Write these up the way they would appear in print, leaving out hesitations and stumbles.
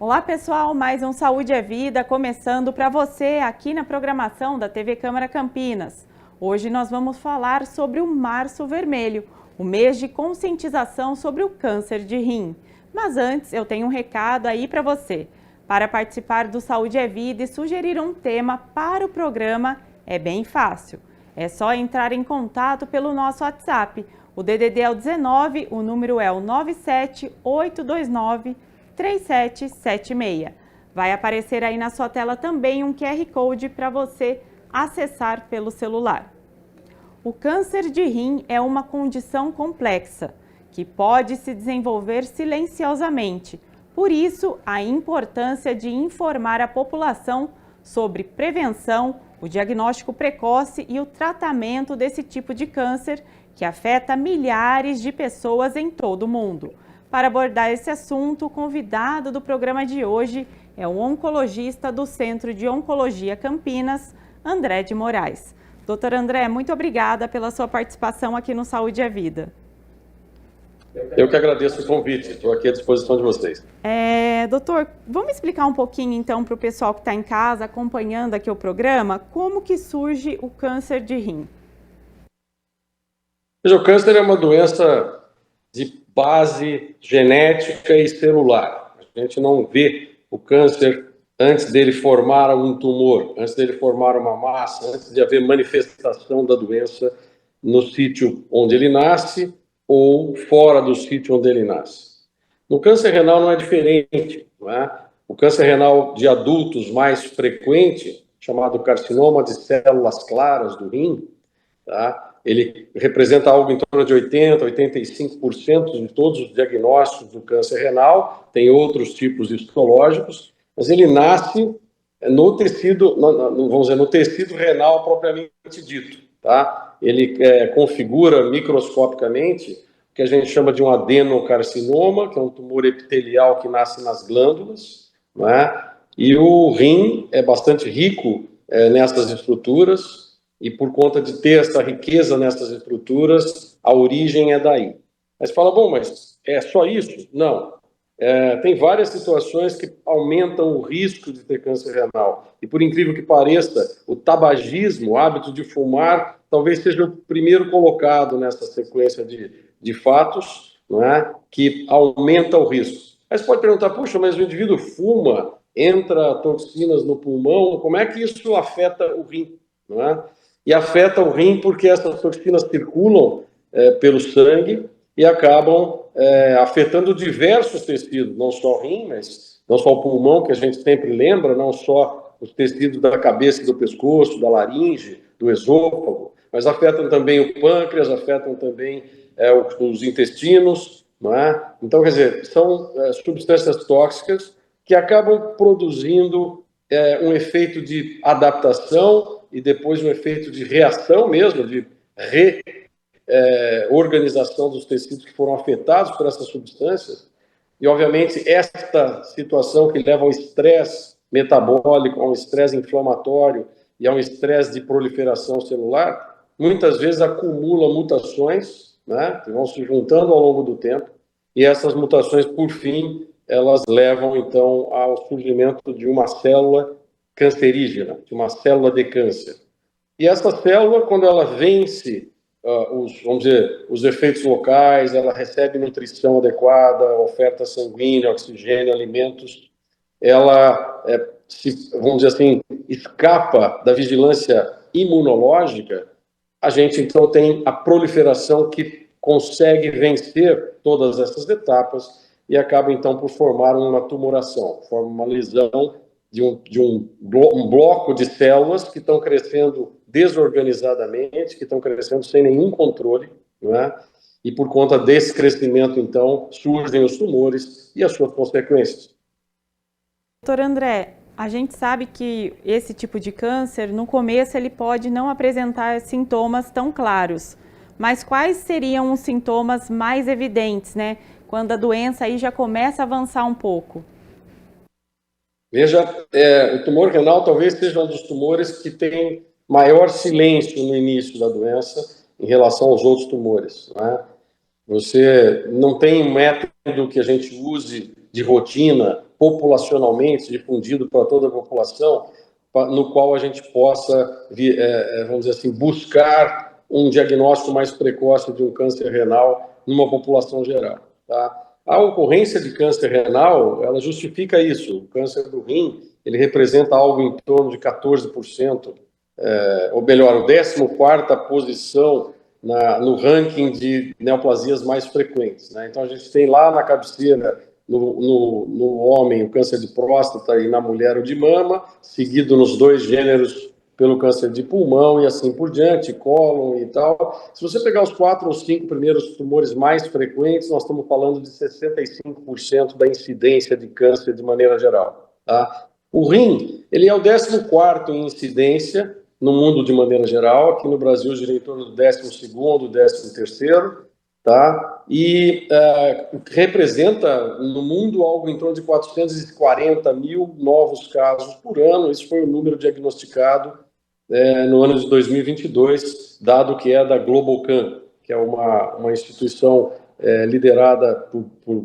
Olá pessoal, mais um Saúde é Vida começando para você aqui na programação da TV Câmara Campinas. Hoje nós vamos falar sobre o Março Vermelho, o mês de conscientização sobre o câncer de rim. Mas antes eu tenho um recado aí para você. Para participar do Saúde é Vida e sugerir um tema para o programa é bem fácil. É só entrar em contato pelo nosso WhatsApp. O DDD é o 19, o número é o 97829-3776. Vai aparecer aí na sua tela também um QR Code para você acessar pelo celular. O câncer de rim é uma condição complexa que pode se desenvolver silenciosamente. Por isso, a importância de informar a população sobre prevenção, o diagnóstico precoce e o tratamento desse tipo de câncer que afeta milhares de pessoas em todo o mundo. Para abordar esse assunto, o convidado do programa de hoje é o oncologista do Centro de Oncologia Campinas, André de Moraes. Doutor André, muito obrigada pela sua participação aqui no Saúde é Vida. Eu que agradeço o convite, estou aqui à disposição de vocês. Doutor, vamos explicar um pouquinho então para o pessoal que está em casa acompanhando aqui o programa, como que surge o câncer de rim? Veja, o câncer é uma doença de base genética e celular. A gente não vê o câncer antes dele formar um tumor, antes dele formar uma massa, antes de haver manifestação da doença no sítio onde ele nasce ou fora do sítio onde ele nasce. No câncer renal não é diferente, não é? O câncer renal de adultos mais frequente, chamado carcinoma de células claras do rim, tá? Ele representa algo em torno de 80%, 85% de todos os diagnósticos do câncer renal, tem outros tipos histológicos, mas ele nasce no tecido, vamos dizer, no tecido renal propriamente dito, tá? Ele configura microscopicamente o que a gente chama de um adenocarcinoma, que é um tumor epitelial que nasce nas glândulas, não é? E o rim é bastante rico nessas estruturas, e por conta de ter essa riqueza nessas estruturas, a origem é daí. Mas fala, bom, mas é só isso? Não. Tem várias situações que aumentam o risco de ter câncer renal. E por incrível que pareça, o tabagismo, o hábito de fumar, talvez seja o primeiro colocado nessa sequência de fatos, não é? Que aumenta o risco. Aí você pode perguntar, puxa, mas o indivíduo fuma, entra toxinas no pulmão, como é que isso afeta o rim? Não é? E afeta o rim porque essas toxinas circulam pelo sangue e acabam afetando diversos tecidos, não só o rim, mas não só o pulmão, que a gente sempre lembra, não só os tecidos da cabeça e do pescoço, da laringe, do esôfago, mas afetam também o pâncreas, afetam também os intestinos, não é? Então, quer dizer, são substâncias tóxicas que acabam produzindo um efeito de adaptação e depois um efeito de reação mesmo, de reorganização dos tecidos que foram afetados por essas substâncias. E, obviamente, esta situação que leva ao estresse metabólico, ao estresse inflamatório e ao estresse de proliferação celular, muitas vezes acumula mutações, né, que vão se juntando ao longo do tempo, e essas mutações, por fim, elas levam, então, ao surgimento de uma célula cancerígena, de uma célula de câncer. E essa célula, quando ela vence vamos dizer, os efeitos locais, ela recebe nutrição adequada, oferta sanguínea, oxigênio, alimentos, ela, vamos dizer assim, escapa da vigilância imunológica, a gente então tem a proliferação que consegue vencer todas essas etapas e acaba então por formar uma tumoração, forma uma lesão de um bloco de células que estão crescendo desorganizadamente, que estão crescendo sem nenhum controle, não é? E por conta desse crescimento, então, surgem os tumores e as suas consequências. Doutor André, a gente sabe que esse tipo de câncer, no começo, ele pode não apresentar sintomas tão claros, mas quais seriam os sintomas mais evidentes, né? Quando a doença aí já começa a avançar um pouco? Veja, o tumor renal talvez seja um dos tumores que tem maior silêncio no início da doença em relação aos outros tumores, não é? Você não tem um método que a gente use de rotina populacionalmente, difundido para toda a população, no qual a gente possa, vamos dizer assim, buscar um diagnóstico mais precoce de um câncer renal numa população geral, tá? A ocorrência de câncer renal, ela justifica isso. O câncer do rim, ele representa algo em torno de 14%, ou melhor, a 14ª posição no ranking de neoplasias mais frequentes, né? Então, a gente tem lá na cabeceira, no homem, o câncer de próstata e na mulher o de mama, seguido nos 2 gêneros pelo câncer de pulmão e assim por diante, cólon e tal. Se você pegar os 4 ou 5 primeiros tumores mais frequentes, nós estamos falando de 65% da incidência de câncer de maneira geral, tá? O rim, ele é o 14º em incidência no mundo de maneira geral, aqui no Brasil gira em torno do 12º, 13º, tá? E representa no mundo algo em torno de 440 mil novos casos por ano. Isso foi o número diagnosticado no ano de 2022, dado que é da GlobalCan, que é uma instituição liderada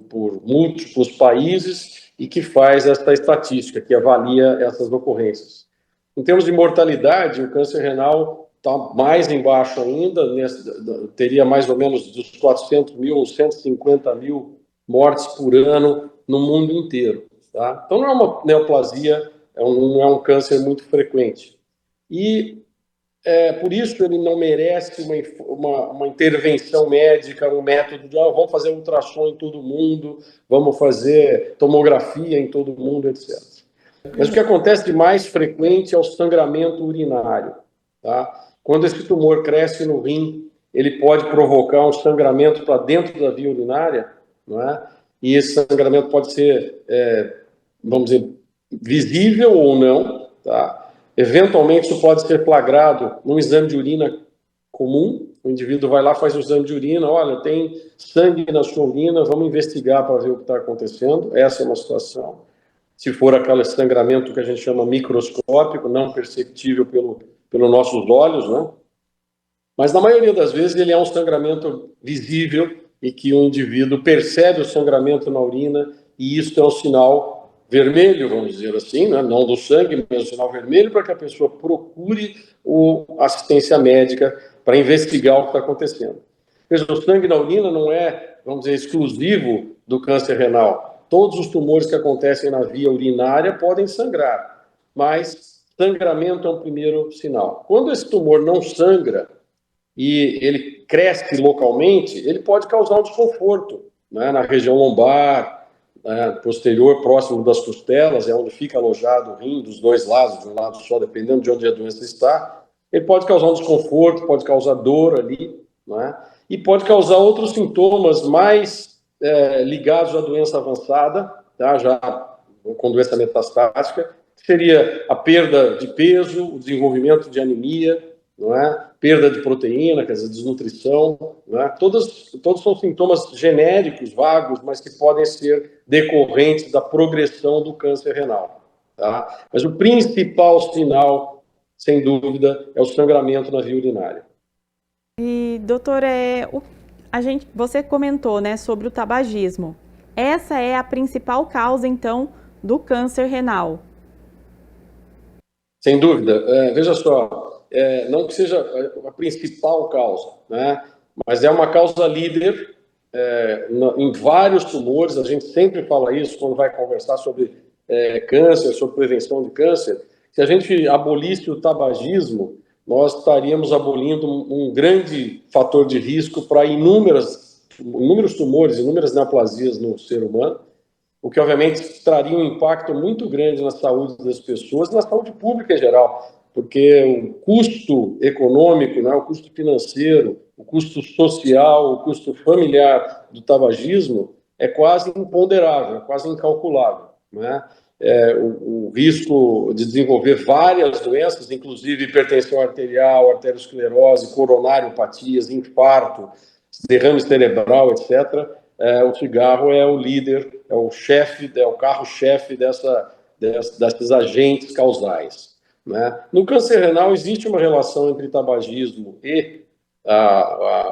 por múltiplos países e que faz essa estatística, que avalia essas ocorrências. Em termos de mortalidade, o câncer renal está mais embaixo ainda, teria mais ou menos dos 400 mil ou 150 mil mortes por ano no mundo inteiro, tá? Então não é uma neoplasia, não é um câncer muito frequente. E por isso ele não merece uma intervenção médica, um método de vamos fazer ultrassom em todo mundo, vamos fazer tomografia em todo mundo, etc. Mas o que acontece de mais frequente é o sangramento urinário, tá? Quando esse tumor cresce no rim, ele pode provocar um sangramento para dentro da via urinária, não é? E esse sangramento pode ser, vamos dizer, visível ou não, tá? Eventualmente, isso pode ser flagrado num exame de urina comum. O indivíduo vai lá, faz o exame de urina, olha, tem sangue na sua urina, vamos investigar para ver o que está acontecendo. Essa é uma situação. Se for aquele sangramento que a gente chama microscópico, não perceptível pelos nossos olhos, né? Mas, na maioria das vezes, ele é um sangramento visível e que o indivíduo percebe o sangramento na urina e isso é um sinal vermelho, vamos dizer assim, né? Não do sangue, mas um sinal vermelho para que a pessoa procure assistência médica para investigar o que está acontecendo. Veja, o sangue na urina não é, vamos dizer, exclusivo do câncer renal. Todos os tumores que acontecem na via urinária podem sangrar, mas sangramento é um primeiro sinal. Quando esse tumor não sangra e ele cresce localmente, ele pode causar um desconforto, né, na região lombar, posterior, próximo das costelas, é onde fica alojado o rim dos 2 lados, de um lado só, dependendo de onde a doença está. Ele pode causar um desconforto, pode causar dor ali, né? E pode causar outros sintomas mais ligados à doença avançada, tá? Já com doença metastática, que seria a perda de peso, o desenvolvimento de anemia, não é? Perda de proteína, quer dizer, desnutrição, não é? Todos são sintomas genéricos, vagos, mas que podem ser decorrentes da progressão do câncer renal, tá? Mas o principal sinal, sem dúvida, é o sangramento na via urinária. E, doutor, você comentou, né, sobre o tabagismo. Essa é a principal causa, então, do câncer renal? Sem dúvida. Veja só, não que seja a principal causa, né? Mas é uma causa líder em vários tumores. A gente sempre fala isso quando vai conversar sobre câncer, sobre prevenção de câncer. Se a gente abolisse o tabagismo, nós estaríamos abolindo um grande fator de risco para inúmeros tumores, inúmeras neoplasias no ser humano, o que obviamente traria um impacto muito grande na saúde das pessoas e na saúde pública em geral, porque o custo econômico, né, o custo financeiro, o custo social, o custo familiar do tabagismo é quase imponderável, é quase incalculável, né? O risco de desenvolver várias doenças, inclusive hipertensão arterial, arteriosclerose, coronariopatias, infarto, derrame cerebral, etc., o cigarro é o líder, é o chefe, é o carro-chefe desses agentes causais, né? No câncer renal existe uma relação entre tabagismo e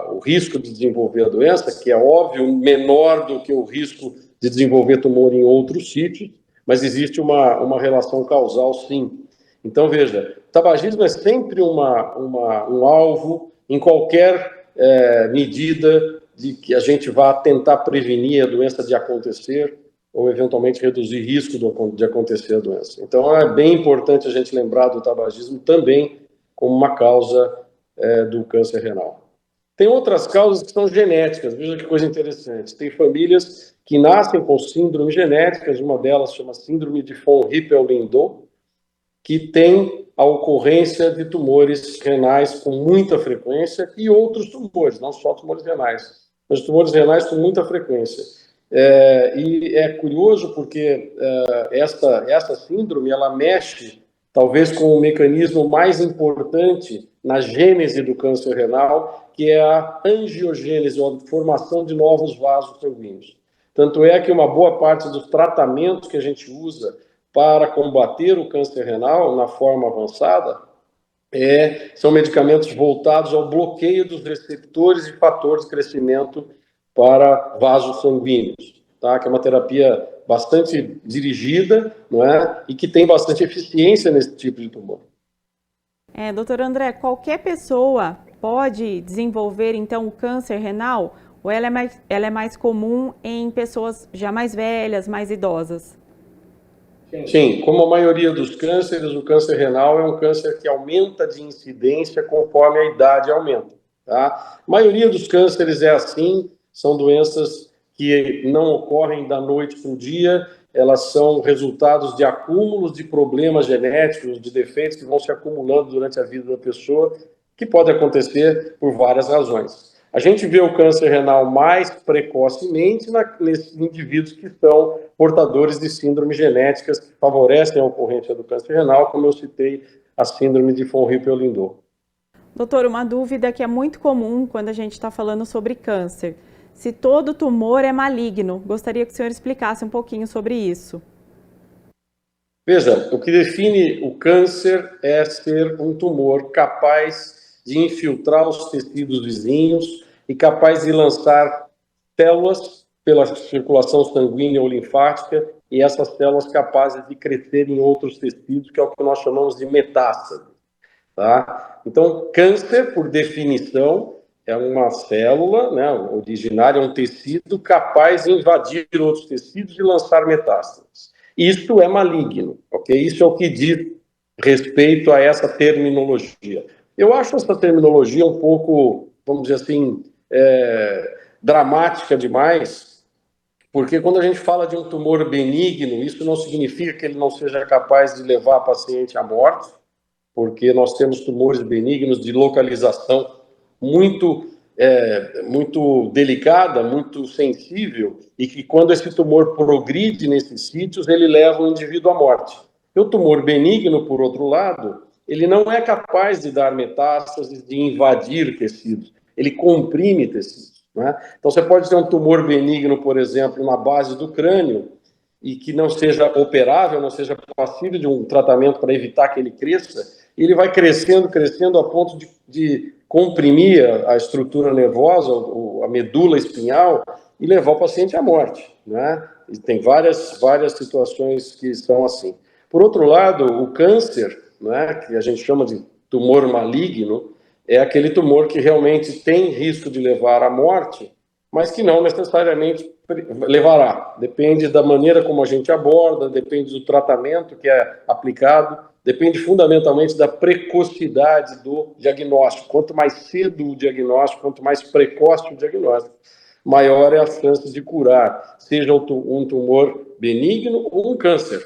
o risco de desenvolver a doença, que é óbvio, menor do que o risco de desenvolver tumor em outros sítios, mas existe uma relação causal, sim. Então, veja, o tabagismo é sempre um alvo em qualquer medida de que a gente vá tentar prevenir a doença de acontecer ou, eventualmente, reduzir risco de acontecer a doença. Então, é bem importante a gente lembrar do tabagismo também como uma causa do câncer renal. Tem outras causas que são genéticas, veja que coisa interessante. Tem famílias que nascem com síndromes genéticas, uma delas chama síndrome de von Hippel-Lindau, que tem a ocorrência de tumores renais com muita frequência e outros tumores, não só tumores renais, mas tumores renais com muita frequência. E é curioso porque essa síndrome, ela mexe talvez com o mecanismo mais importante na gênese do câncer renal, que é a angiogênese, ou a formação de novos vasos sanguíneos. Tanto é que uma boa parte dos tratamentos que a gente usa para combater o câncer renal na forma avançada são medicamentos voltados ao bloqueio dos receptores e fatores de crescimento para vasos sanguíneos, tá? Que é uma terapia bastante dirigida, não é? E que tem bastante eficiência nesse tipo de tumor. Doutor André, qualquer pessoa pode desenvolver, então, o câncer renal? Ou ela é mais comum em pessoas já mais velhas, mais idosas? Sim, como a maioria dos cânceres, o câncer renal é um câncer que aumenta de incidência conforme a idade aumenta, tá? A maioria dos cânceres é assim, são doenças que não ocorrem da noite para o dia, elas são resultados de acúmulos de problemas genéticos, de defeitos que vão se acumulando durante a vida da pessoa, que pode acontecer por várias razões. A gente vê o câncer renal mais precocemente nesses indivíduos que são portadores de síndromes genéticas que favorecem a ocorrência do câncer renal, como eu citei, a síndrome de von Hippel-Lindau. Doutor, uma dúvida que é muito comum quando a gente está falando sobre câncer. Se todo tumor é maligno, gostaria que o senhor explicasse um pouquinho sobre isso. Veja, o que define o câncer é ser um tumor capaz de infiltrar os tecidos vizinhos e capaz de lançar células pela circulação sanguínea ou linfática e essas células capazes de crescer em outros tecidos, que é o que nós chamamos de metástase. Tá? Então, câncer, por definição, é uma célula, né, originária, um tecido capaz de invadir outros tecidos e lançar metástases. Isso é maligno, ok? Isso é o que diz respeito a essa terminologia. Eu acho essa terminologia um pouco, vamos dizer assim, dramática demais, porque quando a gente fala de um tumor benigno, isso não significa que ele não seja capaz de levar a paciente à morte, porque nós temos tumores benignos de localização muito delicada, muito sensível, e que quando esse tumor progride nesses sítios, ele leva o indivíduo à morte. E o tumor benigno, por outro lado, ele não é capaz de dar metástases, de invadir tecidos, ele comprime tecidos, né? Então você pode ter um tumor benigno, por exemplo, na base do crânio, e que não seja operável, não seja passível de um tratamento para evitar que ele cresça, e ele vai crescendo, crescendo a ponto de comprimir a estrutura nervosa, a medula espinhal, e levar o paciente à morte, né? E tem várias situações que são assim. Por outro lado, o câncer, né, que a gente chama de tumor maligno, é aquele tumor que realmente tem risco de levar à morte, mas que não necessariamente levará. Depende da maneira como a gente aborda, depende do tratamento que é aplicado, depende fundamentalmente da precocidade do diagnóstico. Quanto mais cedo o diagnóstico, quanto mais precoce o diagnóstico, maior é a chance de curar, seja um tumor benigno ou um câncer,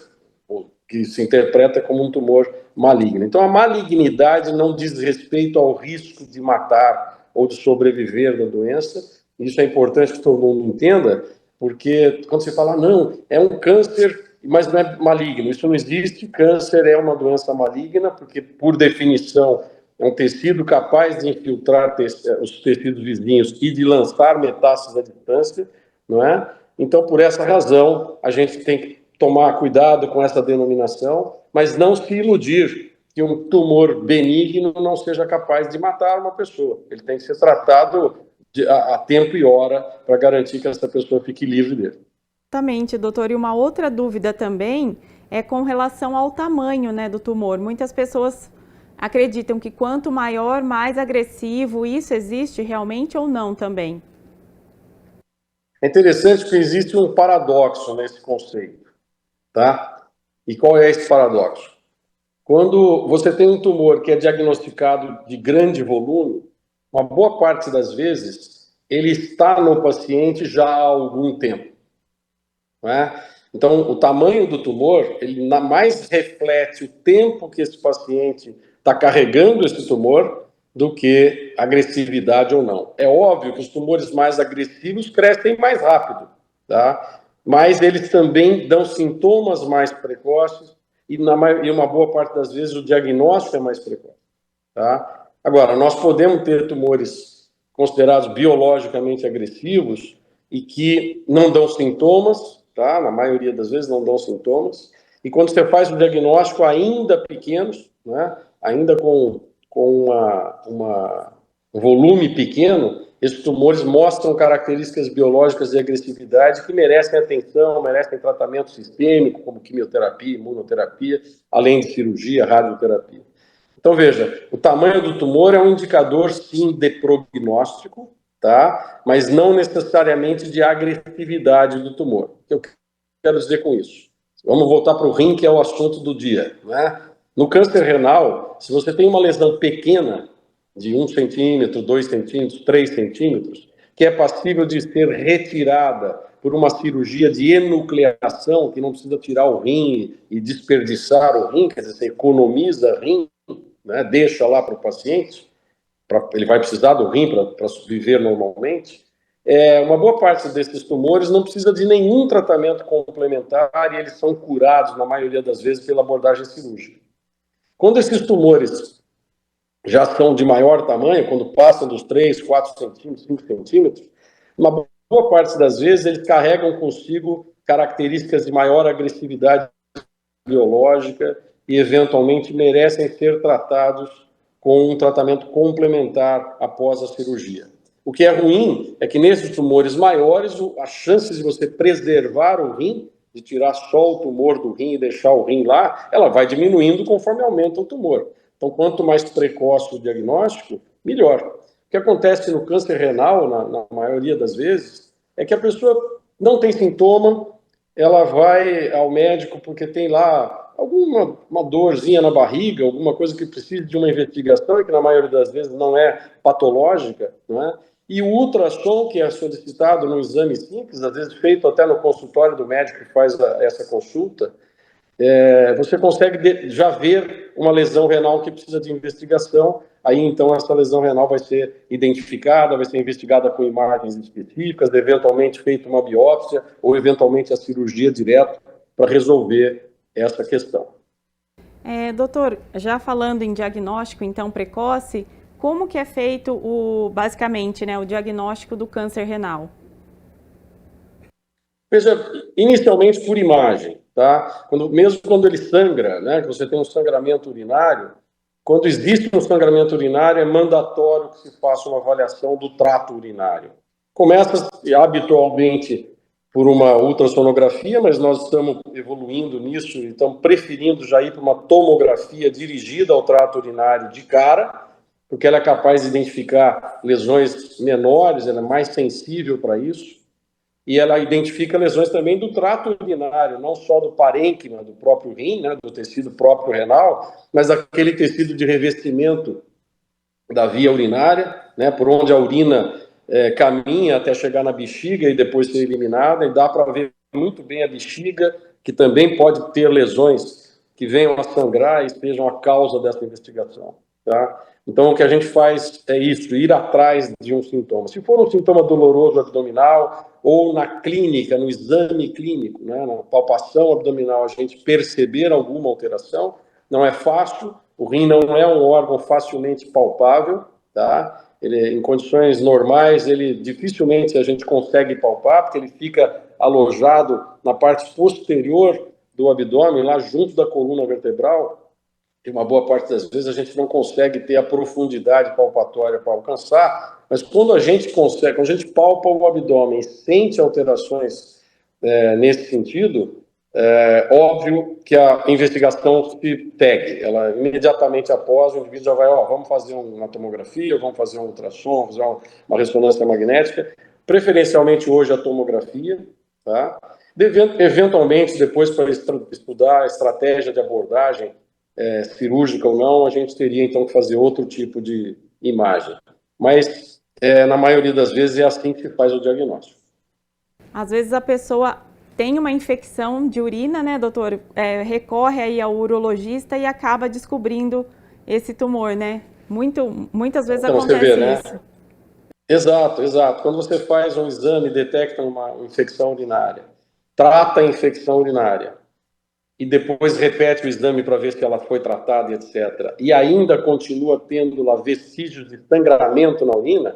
que se interpreta como um tumor maligno. Então, a malignidade não diz respeito ao risco de matar ou de sobreviver da doença. Isso é importante que todo mundo entenda, porque quando você fala, não, é um câncer, mas não é maligno. Isso não existe. Câncer é uma doença maligna, porque, por definição, é um tecido capaz de infiltrar os tecidos vizinhos e de lançar metástases à distância, não é? Então, por essa razão, a gente tem que tomar cuidado com essa denominação, mas não se iludir que um tumor benigno não seja capaz de matar uma pessoa. Ele tem que ser tratado a tempo e hora para garantir que essa pessoa fique livre dele. Exatamente, doutor. E uma outra dúvida também é com relação ao tamanho, né, do tumor. Muitas pessoas acreditam que quanto maior, mais agressivo. Isso existe realmente ou não também? É interessante que existe um paradoxo nesse conceito, tá? E qual é esse paradoxo? Quando você tem um tumor que é diagnosticado de grande volume, uma boa parte das vezes ele está no paciente já há algum tempo, não é? Então, o tamanho do tumor, ele mais reflete o tempo que esse paciente está carregando esse tumor do que agressividade ou não. É óbvio que os tumores mais agressivos crescem mais rápido, tá? Mas eles também dão sintomas mais precoces e uma boa parte das vezes o diagnóstico é mais precoce, tá? Agora, nós podemos ter tumores considerados biologicamente agressivos e que não dão sintomas, tá? Na maioria das vezes não dão sintomas. E quando você faz o diagnóstico ainda pequenos, né? Ainda com um volume pequeno, esses tumores mostram características biológicas de agressividade que merecem atenção, merecem tratamento sistêmico, como quimioterapia, imunoterapia, além de cirurgia, radioterapia. Então, veja, o tamanho do tumor é um indicador, sim, de prognóstico, tá? Mas não necessariamente de agressividade do tumor. O que eu quero dizer com isso? Vamos voltar para o rim, que é o assunto do dia, né? No câncer renal, se você tem uma lesão pequena, de 1 centímetro, 2 centímetros, 3 centímetros, que é passível de ser retirada por uma cirurgia de enucleação, que não precisa tirar o rim e desperdiçar o rim, quer dizer, você economiza rim, né, deixa lá para o paciente, ele vai precisar do rim para viver normalmente. Uma boa parte desses tumores não precisa de nenhum tratamento complementar e eles são curados, na maioria das vezes, pela abordagem cirúrgica. Quando esses tumores já são de maior tamanho, quando passam dos 3, 4 centímetros, 5 centímetros, uma boa parte das vezes eles carregam consigo características de maior agressividade biológica e, eventualmente, merecem ser tratados com um tratamento complementar após a cirurgia. O que é ruim é que nesses tumores maiores, as chances de você preservar o rim, de tirar só o tumor do rim e deixar o rim lá, ela vai diminuindo conforme aumenta o tumor. Então, quanto mais precoce o diagnóstico, melhor. O que acontece no câncer renal, na maioria das vezes, é que a pessoa não tem sintoma, ela vai ao médico porque tem lá uma dorzinha na barriga, alguma coisa que precisa de uma investigação e que na maioria das vezes não é patológica, não é? E o ultrassom, que é solicitado no exame simples, às vezes feito até no consultório do médico que faz essa consulta, você consegue já ver uma lesão renal que precisa de investigação. Aí, então, essa lesão renal vai ser identificada, vai ser investigada com imagens específicas, eventualmente feita uma biópsia ou, eventualmente, a cirurgia direto para resolver essa questão. Doutor, já falando em diagnóstico, então, precoce, como que é feito, basicamente, né, o diagnóstico do câncer renal? Veja, inicialmente por imagem, tá? Mesmo quando ele sangra, né, que você tem um sangramento urinário, quando existe um sangramento urinário, é mandatório que se faça uma avaliação do trato urinário. Começa habitualmente por uma ultrassonografia, mas nós estamos evoluindo nisso e estamos preferindo já ir para uma tomografia dirigida ao trato urinário de cara, porque ela é capaz de identificar lesões menores, ela é mais sensível para isso. E ela identifica lesões também do trato urinário, não só do parênquima, do próprio rim, né, do tecido próprio renal, mas aquele tecido de revestimento da via urinária, né, por onde a urina caminha até chegar na bexiga e depois ser eliminada, e dá para ver muito bem a bexiga, que também pode ter lesões que venham a sangrar e sejam a causa dessa investigação, tá? Então, o que a gente faz é isso, ir atrás de um sintoma. Se for um sintoma doloroso abdominal ou na clínica, no exame clínico, né, na palpação abdominal, a gente perceber alguma alteração, não é fácil, o rim não é um órgão facilmente palpável, tá? Ele, em condições normais, ele dificilmente a gente consegue palpar, porque ele fica alojado na parte posterior do abdômen, lá junto da coluna vertebral, e uma boa parte das vezes a gente não consegue ter a profundidade palpatória para alcançar, mas quando a gente consegue, quando a gente palpa o abdômen e sente alterações nesse sentido, óbvio que a investigação se segue. Ela, imediatamente após, o indivíduo já vai, vamos fazer uma tomografia, vamos fazer um ultrassom, fazer uma ressonância magnética, preferencialmente hoje a tomografia, tá? Eventualmente, depois, para estudar a estratégia de abordagem cirúrgica ou não, a gente teria, então, que fazer outro tipo de imagem. Mas, na maioria das vezes, é assim que se faz o diagnóstico. Às vezes a pessoa tem uma infecção de urina, né, doutor? Recorre aí ao urologista e acaba descobrindo esse tumor, né? Muitas vezes então, acontece você vê, isso. Né? Exato, exato. Quando você faz um exame e detecta uma infecção urinária, trata a infecção urinária e depois repete o exame para ver se ela foi tratada, etc., e ainda continua tendo lá vestígios de sangramento na urina,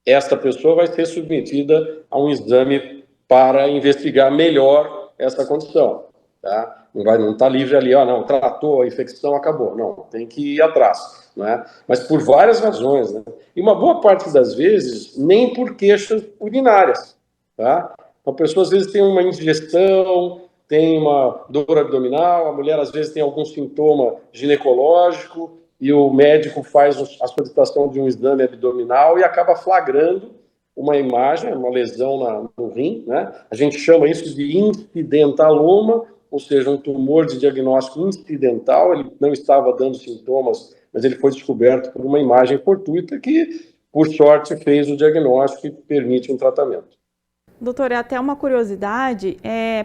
esta pessoa vai ser submetida a um exame para investigar melhor essa condição, tá? Não está livre ali, não, tratou a infecção, acabou. Não, tem que ir atrás, né? Mas por várias razões, né? E uma boa parte das vezes, nem por queixas urinárias, tá? Então, a pessoa às vezes tem uma indigestão, tem uma dor abdominal, a mulher às vezes tem algum sintoma ginecológico e o médico faz a solicitação de um exame abdominal e acaba flagrando uma imagem, uma lesão no rim, né? A gente chama isso de incidentaloma, ou seja, um tumor de diagnóstico incidental, ele não estava dando sintomas, mas ele foi descoberto por uma imagem fortuita que, por sorte, fez o diagnóstico e permite um tratamento. Doutor, até uma curiosidade,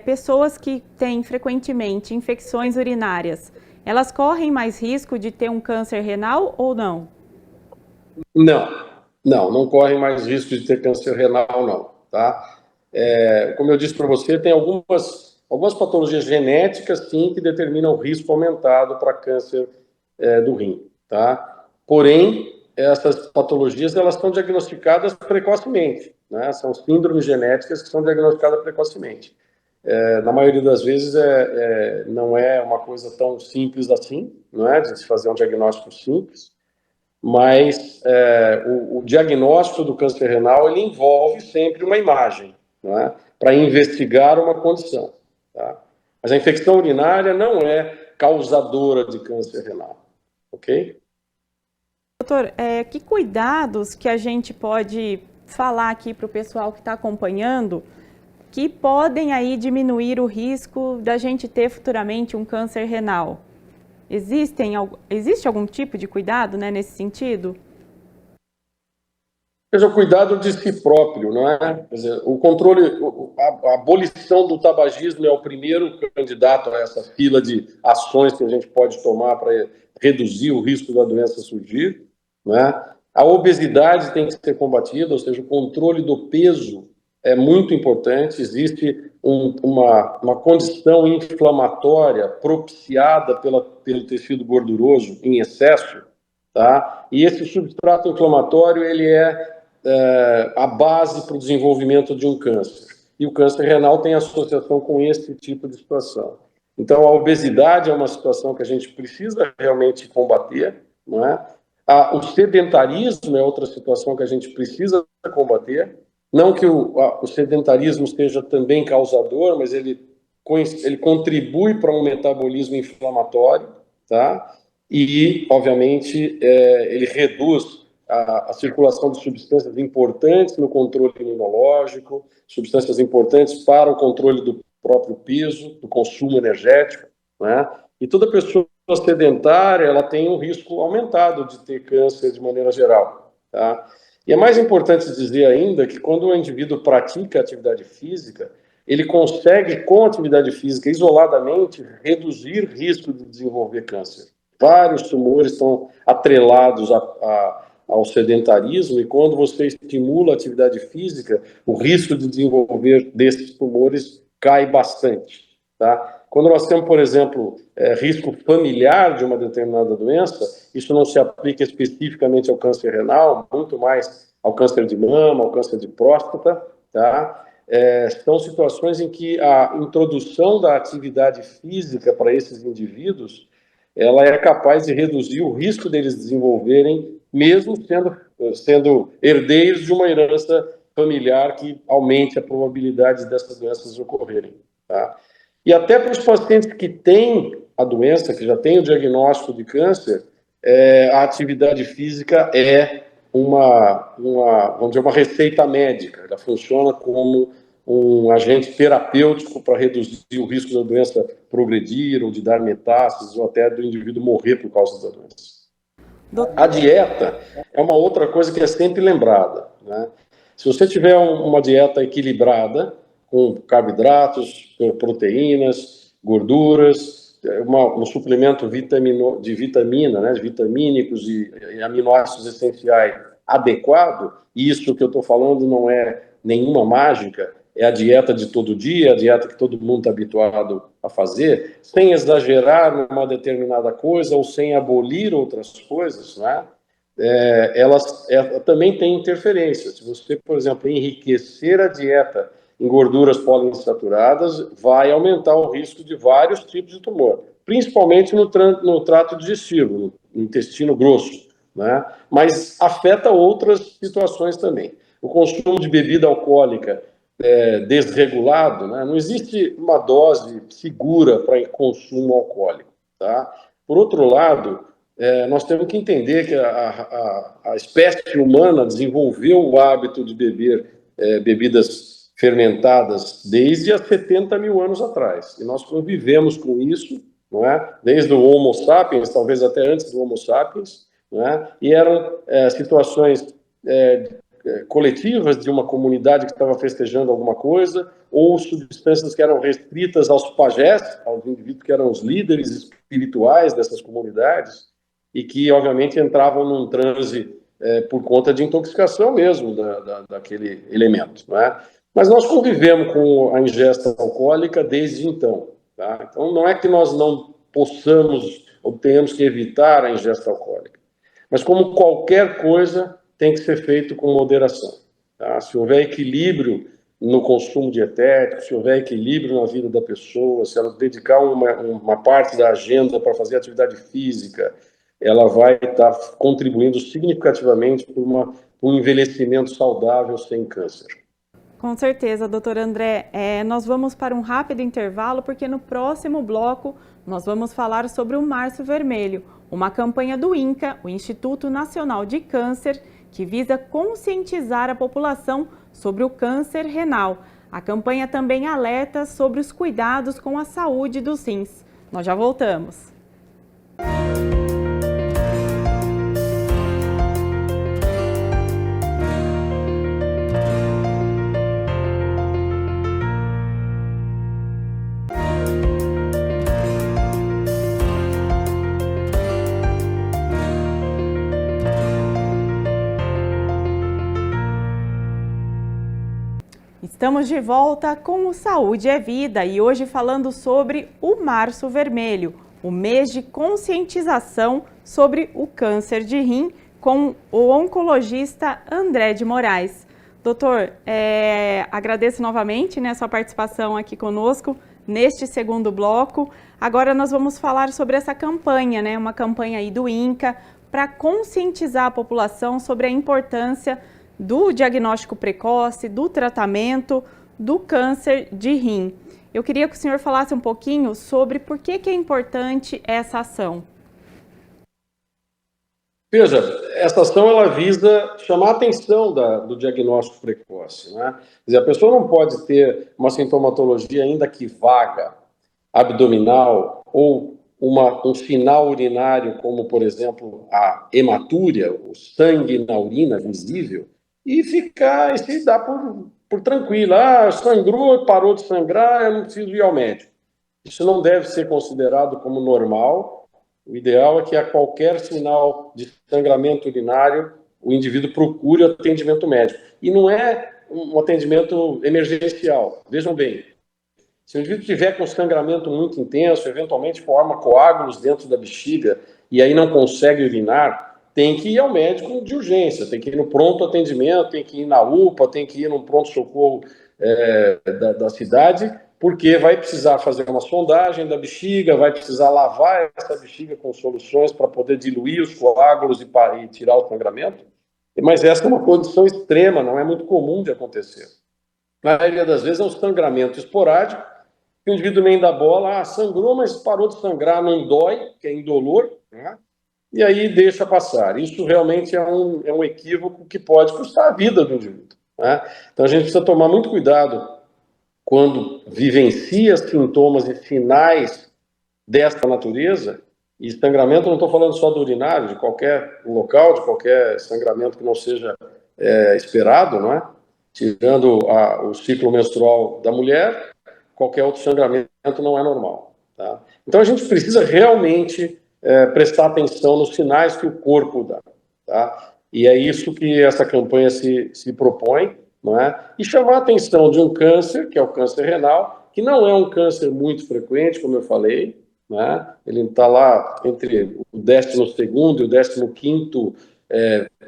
pessoas que têm frequentemente infecções urinárias, elas correm mais risco de ter um câncer renal ou não? Não correm mais risco de ter câncer renal, não, tá? Como eu disse para você, tem algumas patologias genéticas, sim, que determinam o risco aumentado para câncer do rim, tá? Porém, essas patologias, elas são diagnosticadas precocemente, né? São síndromes genéticas que são diagnosticadas precocemente. Na maioria das vezes, não é uma coisa tão simples assim, não é? De se fazer um diagnóstico simples, mas o diagnóstico do câncer renal, ele envolve sempre uma imagem, não é? Para investigar uma condição, tá? Mas a infecção urinária não é causadora de câncer renal, ok? Doutor, que cuidados que a gente pode falar aqui para o pessoal que está acompanhando que podem aí diminuir o risco da gente ter futuramente um câncer renal? Existe algum tipo de cuidado, né, nesse sentido? Seja, o cuidado de si próprio, não é? Quer dizer, o controle, a abolição do tabagismo é o primeiro candidato a essa fila de ações que a gente pode tomar para reduzir o risco da doença surgir, não é? A obesidade tem que ser combatida, ou seja, o controle do peso é muito importante. Existe uma condição inflamatória propiciada pelo tecido gorduroso em excesso, tá? E esse substrato inflamatório, ele é a base para o desenvolvimento de um câncer. E o câncer renal tem associação com esse tipo de situação. Então, a obesidade é uma situação que a gente precisa realmente combater, não é? O sedentarismo é outra situação que a gente precisa combater. Não que o sedentarismo seja também causador, mas ele contribui para um metabolismo inflamatório, tá? E, obviamente, ele reduz a circulação de substâncias importantes no controle imunológico, substâncias importantes para o controle do próprio peso, do consumo energético, né? E toda pessoa sedentária, ela tem um risco aumentado de ter câncer de maneira geral, tá? E é mais importante dizer ainda que quando o indivíduo pratica atividade física, ele consegue, com atividade física, isoladamente, reduzir risco de desenvolver câncer. Vários tumores estão atrelados ao sedentarismo, e quando você estimula a atividade física, o risco de desenvolver desses tumores cai bastante, tá? Quando nós temos, por exemplo, risco familiar de uma determinada doença, isso não se aplica especificamente ao câncer renal, muito mais ao câncer de mama, ao câncer de próstata, tá? São situações em que a introdução da atividade física para esses indivíduos, ela é capaz de reduzir o risco deles desenvolverem, mesmo sendo herdeiros de uma herança familiar que aumente a probabilidade dessas doenças ocorrerem. Tá? E até para os pacientes que têm a doença, que já têm o diagnóstico de câncer, a atividade física é vamos dizer, uma receita médica. Ela funciona como um agente terapêutico para reduzir o risco da doença progredir ou de dar metástases ou até do indivíduo morrer por causa da doença. A dieta é uma outra coisa que é sempre lembrada, né? Se você tiver uma dieta equilibrada, com carboidratos, proteínas, gorduras, um suplemento de vitamina, né, de vitamínicos e aminoácidos essenciais adequado, isso que eu estou falando não é nenhuma mágica, é a dieta de todo dia, a dieta que todo mundo está habituado a fazer, sem exagerar numa determinada coisa ou sem abolir outras coisas, né? Elas também têm interferência. Se você, por exemplo, enriquecer a dieta em gorduras poliinsaturadas, vai aumentar o risco de vários tipos de tumor, principalmente no trato digestivo, no intestino grosso, né? Mas afeta outras situações também. O consumo de bebida alcoólica desregulado, né? Não existe uma dose segura para consumo alcoólico, tá? Por outro lado, nós temos que entender que a espécie humana desenvolveu o hábito de beber bebidas fermentadas desde há 70 mil anos atrás. E nós convivemos com isso, não é? Desde o Homo sapiens, talvez até antes do Homo sapiens, não é? E eram situações coletivas de uma comunidade que estava festejando alguma coisa, ou substâncias que eram restritas aos pajés, aos indivíduos que eram os líderes espirituais dessas comunidades, e que, obviamente, entravam num transe por conta de intoxicação mesmo daquele elemento, não é? Mas nós convivemos com a ingesta alcoólica desde então, tá? Então, não é que nós não possamos ou tenhamos que evitar a ingesta alcoólica, mas como qualquer coisa, tem que ser feito com moderação, tá? Se houver equilíbrio no consumo dietético, se houver equilíbrio na vida da pessoa, se ela dedicar uma parte da agenda para fazer atividade física, ela vai estar contribuindo significativamente para um envelhecimento saudável sem câncer. Com certeza, doutor André. Nós vamos para um rápido intervalo, porque no próximo bloco nós vamos falar sobre o Março Vermelho, uma campanha do INCA, o Instituto Nacional de Câncer, que visa conscientizar a população sobre o câncer renal. A campanha também alerta sobre os cuidados com a saúde dos rins. Nós já voltamos. Estamos de volta com o Saúde é Vida e hoje falando sobre o Março Vermelho, o mês de conscientização sobre o câncer de rim, com o oncologista André de Moraes. Doutor, agradeço novamente, né, a sua participação aqui conosco neste segundo bloco. Agora nós vamos falar sobre essa campanha, né, uma campanha aí do INCA para conscientizar a população sobre a importância do diagnóstico precoce, do tratamento do câncer de rim. Eu queria que o senhor falasse um pouquinho sobre por que é importante essa ação. Veja, essa ação ela visa chamar a atenção do diagnóstico precoce, né? Quer dizer, a pessoa não pode ter uma sintomatologia ainda que vaga, abdominal, ou um sinal urinário, como, por exemplo, a hematúria, o sangue na urina visível, e se dar por tranquilo. Sangrou, parou de sangrar, eu não preciso ir ao médico. Isso não deve ser considerado como normal. O ideal é que a qualquer sinal de sangramento urinário, o indivíduo procure atendimento médico. E não é um atendimento emergencial. Vejam bem, se o indivíduo tiver com sangramento muito intenso, eventualmente forma coágulos dentro da bexiga e aí não consegue urinar, tem que ir ao médico de urgência, tem que ir no pronto atendimento, tem que ir na UPA, tem que ir no pronto-socorro da cidade, porque vai precisar fazer uma sondagem da bexiga, vai precisar lavar essa bexiga com soluções para poder diluir os coágulos e tirar o sangramento. Mas essa é uma condição extrema, não é muito comum de acontecer. Na maioria das vezes é um sangramento esporádico, que o indivíduo nem dá bola, sangrou, mas parou de sangrar, não dói, que é indolor, né? E aí deixa passar. Isso realmente é um equívoco que pode custar a vida do indivíduo, né? Então a gente precisa tomar muito cuidado quando vivencia sintomas e sinais desta natureza, e sangramento, não estou falando só do urinário, de qualquer local, de qualquer sangramento que não seja esperado, não é? Tirando o ciclo menstrual da mulher, qualquer outro sangramento não é normal. Tá? Então a gente precisa realmente prestar atenção nos sinais que o corpo dá. Tá? E é isso que essa campanha se propõe, não é? E chamar a atenção de um câncer, que é o câncer renal, que não é um câncer muito frequente, como eu falei, né? Ele está lá entre o 12º e o 15º,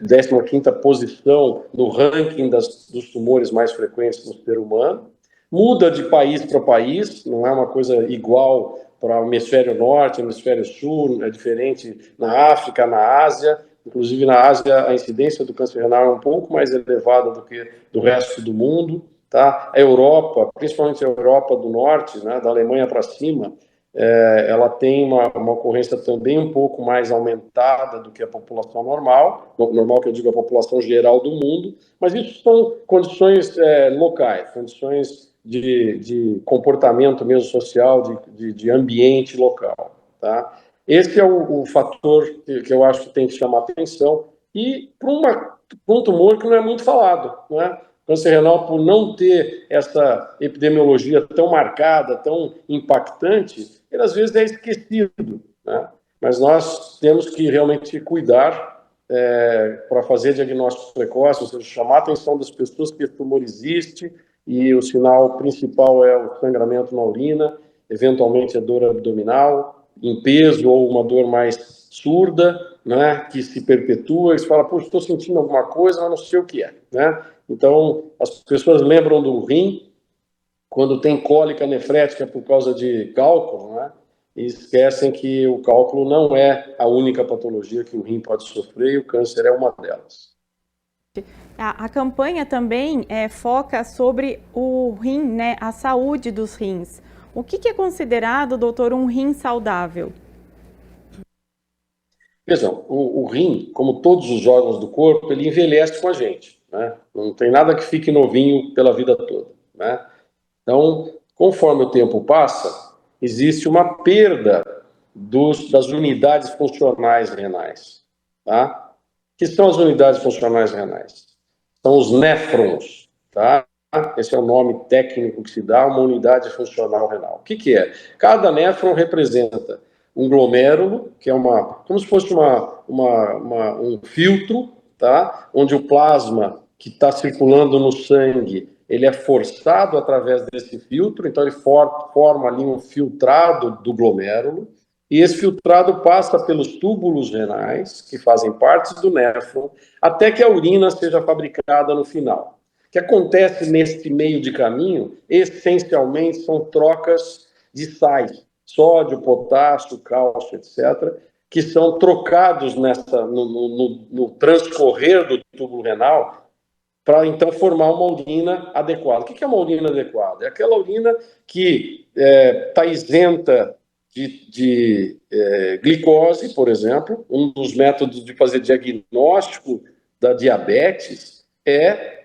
15ª posição no ranking dos tumores mais frequentes no ser humano. Muda de país para país, não é uma coisa igual para o hemisfério norte, hemisfério sul, é diferente na África, na Ásia. Inclusive, na Ásia, a incidência do câncer renal é um pouco mais elevada do que do resto do mundo. Tá? A Europa, principalmente a Europa do Norte, né, da Alemanha para cima, ela tem uma ocorrência também um pouco mais aumentada do que a população normal, normal que eu digo a população geral do mundo, mas isso são condições locais, condições de comportamento mesmo social, de ambiente local. Tá? Esse é o fator que eu acho que tem que chamar atenção, e para um tumor que não é muito falado, não é? Câncer renal, por não ter essa epidemiologia tão marcada, tão impactante, ele às vezes é esquecido, né? Mas nós temos que realmente cuidar para fazer diagnósticos precoces, ou seja, chamar a atenção das pessoas que esse tumor existe, e o sinal principal é o sangramento na urina, eventualmente a dor abdominal, em peso ou uma dor mais surda, né, que se perpetua, e você fala, poxa, estou sentindo alguma coisa, mas não sei o que é, né? Então, as pessoas lembram do rim quando tem cólica nefrética por causa de cálculo, né? E esquecem que o cálculo não é a única patologia que o rim pode sofrer, e o câncer é uma delas. A campanha também foca sobre o rim, né, a saúde dos rins. O que é considerado, doutor, um rim saudável? Vejam, o rim, como todos os órgãos do corpo, ele envelhece com a gente, né? Não tem nada que fique novinho pela vida toda, né? Então, conforme o tempo passa, existe uma perda das unidades funcionais renais, tá? O que são as unidades funcionais renais? São os néfrons, tá? Esse é o nome técnico que se dá a uma unidade funcional renal. O que é? Cada néfron representa um glomérulo, que é como se fosse um filtro, tá? Onde o plasma que está circulando no sangue, ele é forçado através desse filtro, então ele forma ali um filtrado do glomérulo, e esse filtrado passa pelos túbulos renais, que fazem parte do néfron, até que a urina seja fabricada no final. O que acontece nesse meio de caminho, essencialmente, são trocas de sais, sódio, potássio, cálcio, etc., que são trocados no transcorrer do túbulo renal para, então, formar uma urina adequada. O que é uma urina adequada? É aquela urina que está isenta de glicose, por exemplo. Um dos métodos de fazer diagnóstico da diabetes é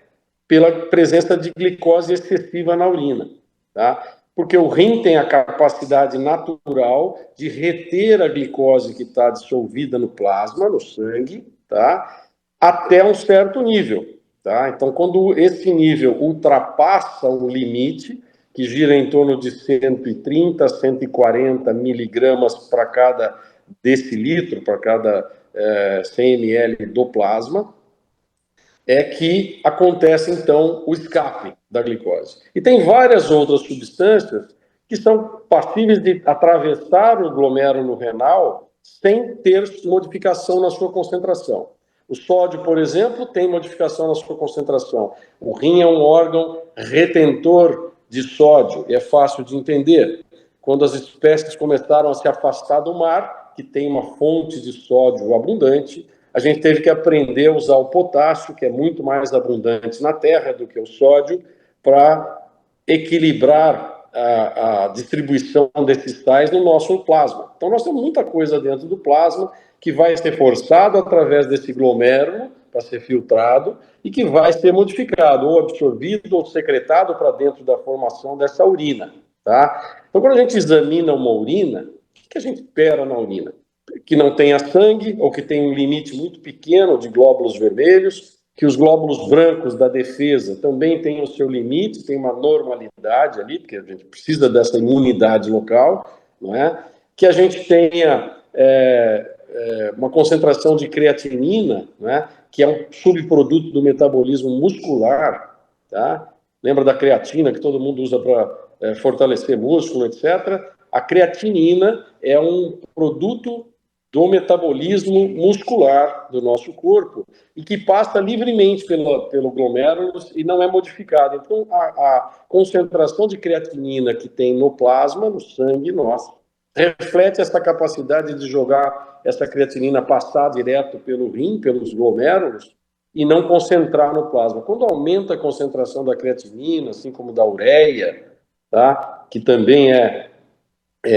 pela presença de glicose excessiva na urina, tá? Porque o rim tem a capacidade natural de reter a glicose que está dissolvida no plasma, no sangue, tá? Até um certo nível, tá? Então, quando esse nível ultrapassa um limite, que gira em torno de 130, 140 miligramas para cada decilitro, para cada 100 ml do plasma, é que acontece, então, o escape da glicose. E tem várias outras substâncias que são passíveis de atravessar o glomérulo renal sem ter modificação na sua concentração. O sódio, por exemplo, tem modificação na sua concentração. O rim é um órgão retentor de sódio, e é fácil de entender. Quando as espécies começaram a se afastar do mar, que tem uma fonte de sódio abundante, a gente teve que aprender a usar o potássio, que é muito mais abundante na terra do que o sódio, para equilibrar a distribuição desses sais no nosso plasma. Então, nós temos muita coisa dentro do plasma que vai ser forçado através desse glomérulo para ser filtrado e que vai ser modificado, ou absorvido, ou secretado para dentro da formação dessa urina, tá? Então, quando a gente examina uma urina, o que a gente espera na urina? Que não tenha sangue, ou que tenha um limite muito pequeno de glóbulos vermelhos, que os glóbulos brancos da defesa também tenham o seu limite, tem uma normalidade ali, porque a gente precisa dessa imunidade local, não é? Que a gente tenha uma concentração de creatinina, né, que é um subproduto do metabolismo muscular, tá? Lembra da creatina que todo mundo usa para fortalecer músculo, etc. A creatinina é um produto do metabolismo muscular do nosso corpo e que passa livremente pelo glomérulo e não é modificado. Então, a concentração de creatinina que tem no plasma, no sangue nosso, reflete essa capacidade de jogar essa creatinina passar direto pelo rim, pelos glomérulos, e não concentrar no plasma. Quando aumenta a concentração da creatinina, assim como da ureia, tá? Que também é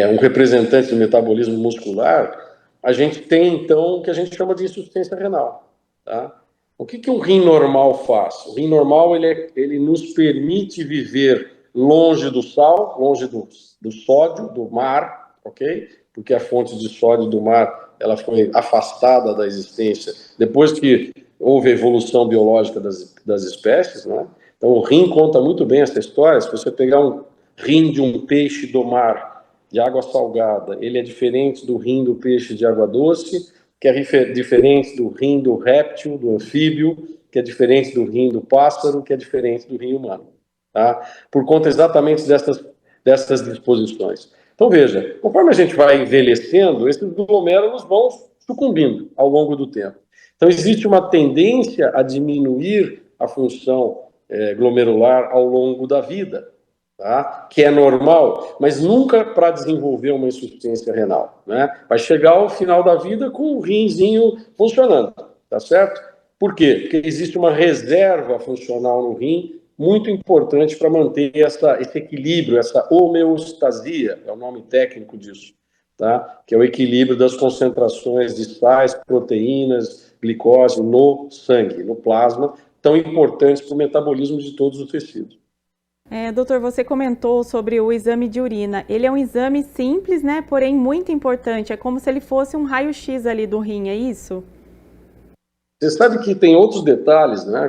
um representante do metabolismo muscular, a gente tem, então, o que a gente chama de insuficiência renal. Tá? O que um rim normal faz? O rim normal ele nos permite viver longe do sal, longe do sódio, do mar, ok? Porque a fonte de sódio do mar ela foi afastada da existência depois que houve a evolução biológica das espécies, né? Então, o rim conta muito bem essa história. Se você pegar um rim de um peixe do mar de água salgada, ele é diferente do rim do peixe de água doce, que é diferente do rim do réptil, do anfíbio, que é diferente do rim do pássaro, que é diferente do rim humano, tá? Por conta exatamente dessas disposições. Então, veja, conforme a gente vai envelhecendo, esses glomérulos vão sucumbindo ao longo do tempo. Então, existe uma tendência a diminuir a função glomerular ao longo da vida, tá? Que é normal, mas nunca para desenvolver uma insuficiência renal, né? Vai chegar ao final da vida com o rinzinho funcionando, tá certo? Por quê? Porque existe uma reserva funcional no rim muito importante para manter esse equilíbrio, essa homeostasia, é o nome técnico disso, tá? Que é o equilíbrio das concentrações de sais, proteínas, glicose no sangue, no plasma, tão importantes para o metabolismo de todos os tecidos. Doutor, você comentou sobre o exame de urina. Ele é um exame simples, né? Porém muito importante. É como se ele fosse um raio-x ali do rim, é isso? Você sabe que tem outros detalhes, né?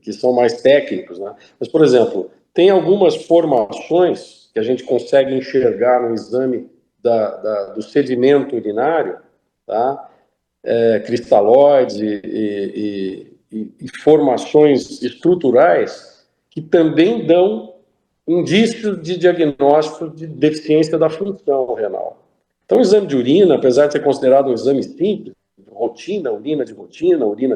Que são mais técnicos, né? Mas, por exemplo, tem algumas formações que a gente consegue enxergar no exame do sedimento urinário, tá? Cristalóides e formações estruturais que também dão indícios de diagnóstico de deficiência da função renal. Então, o exame de urina, apesar de ser considerado um exame simples, rotina, urina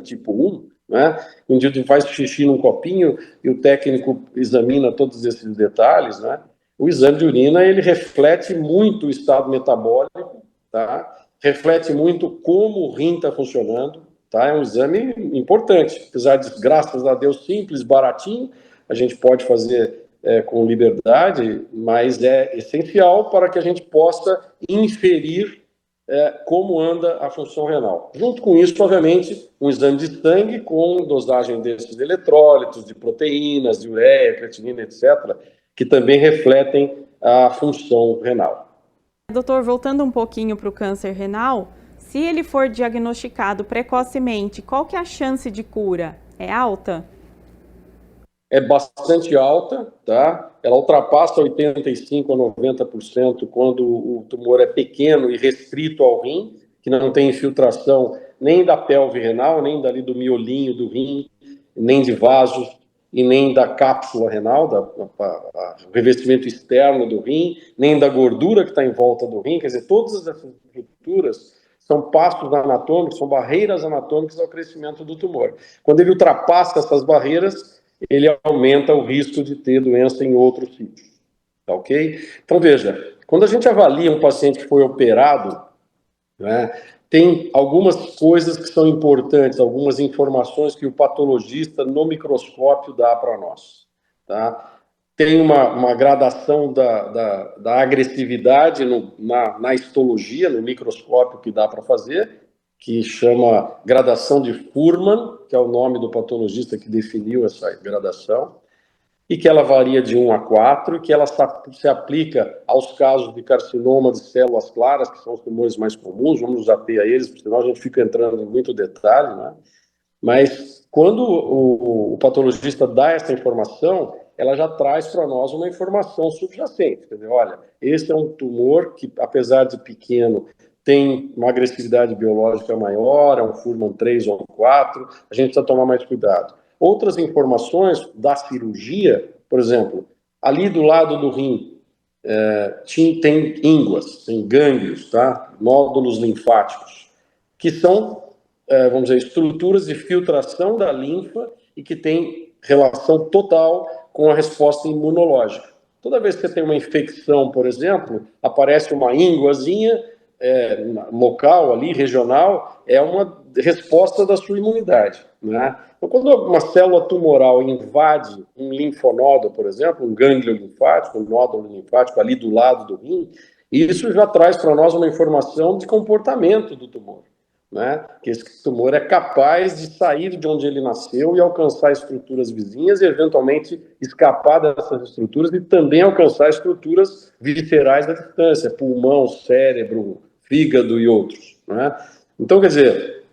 tipo 1, né? Um dia tu faz xixi num copinho e o técnico examina todos esses detalhes, né? O exame de urina, ele reflete muito o estado metabólico, tá? Reflete muito como o rim está funcionando, tá? É um exame importante, apesar de, graças a Deus, simples, baratinho, a gente pode fazer com liberdade, mas é essencial para que a gente possa inferir como anda a função renal. Junto com isso, obviamente, um exame de sangue com dosagem desses eletrólitos, de proteínas, de ureia, creatinina, etc., que também refletem a função renal. Doutor, voltando um pouquinho para o câncer renal, se ele for diagnosticado precocemente, qual que é a chance de cura? É alta? É bastante alta, tá? Ela ultrapassa 85% a 90% quando o tumor é pequeno e restrito ao rim, que não tem infiltração nem da pelve renal, nem dali do miolinho do rim, nem de vasos e nem da cápsula renal, do revestimento externo do rim, nem da gordura que está em volta do rim. Quer dizer, todas essas estruturas são pastos anatômicos, são barreiras anatômicas ao crescimento do tumor. Quando ele ultrapassa essas barreiras, ele aumenta o risco de ter doença em outros sítios, tá ok? Então, veja, quando a gente avalia um paciente que foi operado, né, tem algumas coisas que são importantes, algumas informações que o patologista no microscópio dá para nós. Tá? Tem uma gradação da agressividade na histologia, no microscópio que dá para fazer, que chama gradação de Fuhrmann, que é o nome do patologista que definiu essa gradação, e que ela varia de 1 a 4, e que ela se aplica aos casos de carcinoma de células claras, que são os tumores mais comuns, vamos nos ater a eles, porque senão a gente fica entrando em muito detalhe, né? Mas quando o patologista dá essa informação, ela já traz para nós uma informação subjacente. Quer dizer, olha, esse é um tumor que, apesar de pequeno, tem uma agressividade biológica maior, é um Fuhrmann 3 ou 4, a gente precisa tomar mais cuidado. Outras informações da cirurgia, por exemplo, ali do lado do rim, tem ínguas, tem gânglios, tá? Nódulos linfáticos, que são, vamos dizer, estruturas de filtração da linfa e que têm relação total com a resposta imunológica. Toda vez que você tem uma infecção, por exemplo, aparece uma ínguazinha local ali, regional, é uma resposta da sua imunidade, né? Então, quando uma célula tumoral invade um linfonodo, por exemplo, um gânglio linfático, um nódulo linfático ali do lado do rim, isso já traz para nós uma informação de comportamento do tumor, né? Que esse tumor é capaz de sair de onde ele nasceu e alcançar estruturas vizinhas e, eventualmente, escapar dessas estruturas e também alcançar estruturas viscerais da distância, pulmão, cérebro, fígado e outros, né? Então, quer dizer,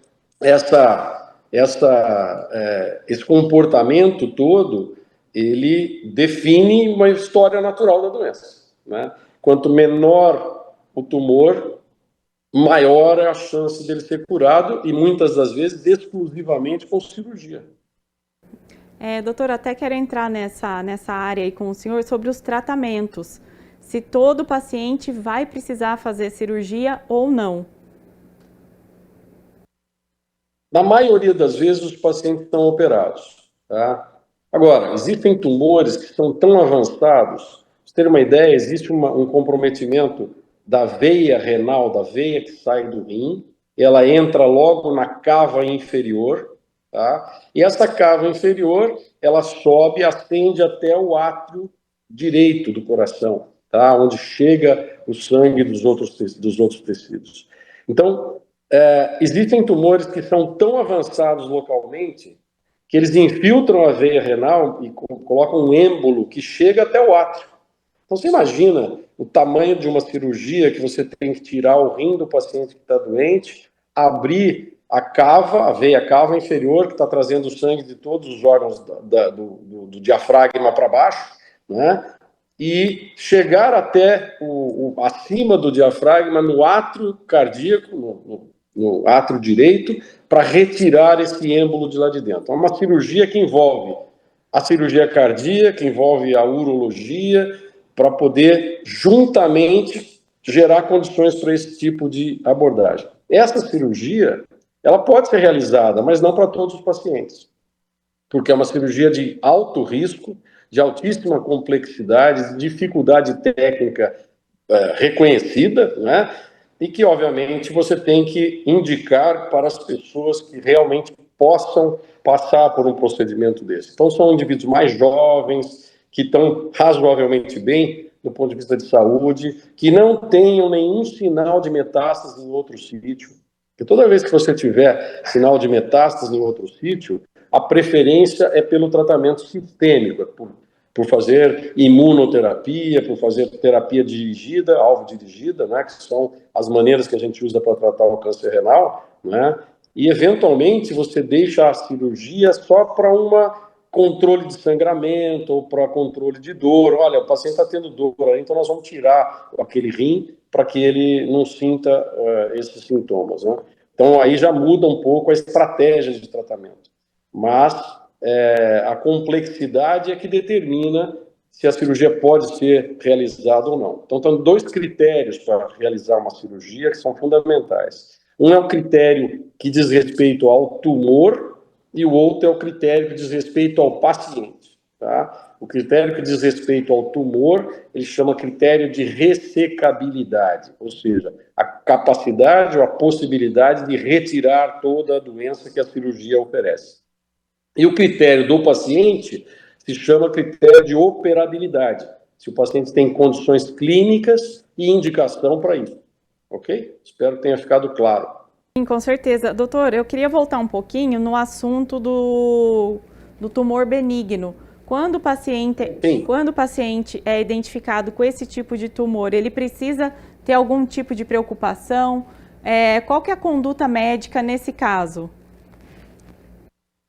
esse comportamento todo, ele define uma história natural da doença, né? Quanto menor o tumor, maior é a chance dele ser curado e muitas das vezes exclusivamente com cirurgia. Doutor, até quero entrar nessa área aí com o senhor sobre os tratamentos. Se todo paciente vai precisar fazer cirurgia ou não. Na maioria das vezes, os pacientes estão operados, tá? Agora, existem tumores que são tão avançados, para vocês terem uma ideia, existe um comprometimento da veia renal, da veia que sai do rim, ela entra logo na cava inferior, tá? E essa cava inferior, ela sobe e ascende até o átrio direito do coração, tá? Onde chega o sangue dos outros tecidos. Então, existem tumores que são tão avançados localmente que eles infiltram a veia renal e colocam um êmbolo que chega até o átrio. Então, você imagina o tamanho de uma cirurgia que você tem que tirar o rim do paciente que está doente, abrir a veia cava inferior, que está trazendo o sangue de todos os órgãos do diafragma para baixo, né? E chegar até acima do diafragma, no átrio cardíaco, no átrio direito, para retirar esse êmbolo de lá de dentro. É uma cirurgia que envolve a cirurgia cardíaca, que envolve a urologia, para poder, juntamente, gerar condições para esse tipo de abordagem. Essa cirurgia, ela pode ser realizada, mas não para todos os pacientes, porque é uma cirurgia de alto risco, de altíssima complexidade, de dificuldade técnica reconhecida, né? E que, obviamente, você tem que indicar para as pessoas que realmente possam passar por um procedimento desse. Então, são indivíduos mais jovens, que estão razoavelmente bem do ponto de vista de saúde, que não tenham nenhum sinal de metástase em outro sítio. Porque toda vez que você tiver sinal de metástase em outro sítio, a preferência é pelo tratamento sistêmico, por fazer imunoterapia, por fazer terapia dirigida, alvo dirigida, né, que são as maneiras que a gente usa para tratar o câncer renal, né, e eventualmente você deixa a cirurgia só para um controle de sangramento ou para controle de dor. Olha, o paciente está tendo dor, então nós vamos tirar aquele rim para que ele não sinta esses sintomas, né? Então aí já muda um pouco a estratégia de tratamento. Mas a complexidade é que determina se a cirurgia pode ser realizada ou não. Então, tem 2 critérios para realizar uma cirurgia que são fundamentais. Um é o critério que diz respeito ao tumor e o outro é o critério que diz respeito ao paciente. tá? O critério que diz respeito ao tumor, ele chama critério de ressecabilidade, ou seja, a capacidade ou a possibilidade de retirar toda a doença que a cirurgia oferece. E o critério do paciente se chama critério de operabilidade, se o paciente tem condições clínicas e indicação para isso, ok? Espero que tenha ficado claro. Sim, com certeza. Doutor, eu queria voltar um pouquinho no assunto do tumor benigno. Quando o paciente é identificado com esse tipo de tumor, ele precisa ter algum tipo de preocupação? Qual que é a conduta médica nesse caso?